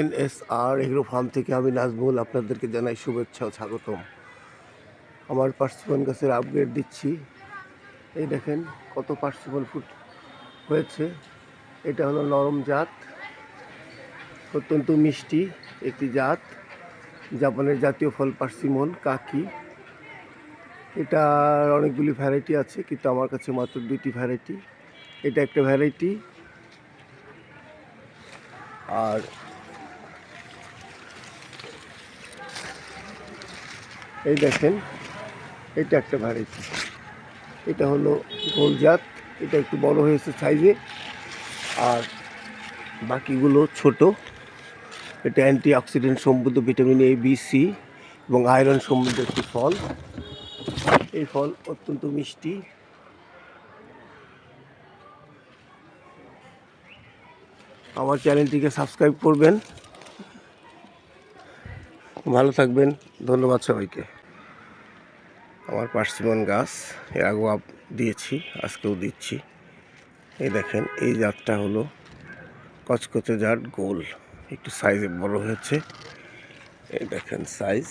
NSR agro farm থেকে আমি নাজমুল আপনাদেরকে জানাই শুভেচ্ছা ও স্বাগতম। আমার পার্সিমন গাছের আপগ্রেড দিচ্ছি। এই দেখেন কত পার্সিমন ফুট হয়েছে। এটা হলো নরম জাত, অত্যন্ত মিষ্টি একটি জাত, জাপানের জাতীয় ফল পার্সিমন কাকি। এটার অনেকগুলি ভ্যারাইটি আছে, কিন্তু আমার কাছে মাত্র 2টি ভ্যারাইটি। এটা একটা ভ্যারাইটি, আর এই দেখেন এটা একটা ভ্যারাইটি। এটা হলো গোল জাত, এটা একটু বড় হয়েছে সাইজে, আর বাকিগুলো ছোট। এটা অ্যান্টি অক্সিডেন্ট সমৃদ্ধ, ভিটামিন A, B, C এবং আয়রন সমৃদ্ধ একটি ফল। এই ফল অত্যন্ত মিষ্টি। আমার চ্যানেলটিকে সাবস্ক্রাইব করবেন। ভালো থাকবেন, ধন্যবাদ সবাইকে। আমার পার্সিমন গাছ এর আগেও দিয়েছি, আজকেও দিচ্ছি। এই দেখেন এই জাতটা হলো কচকচে জাত গোল, একটু সাইজে বড় হয়েছে। এই দেখেন সাইজ।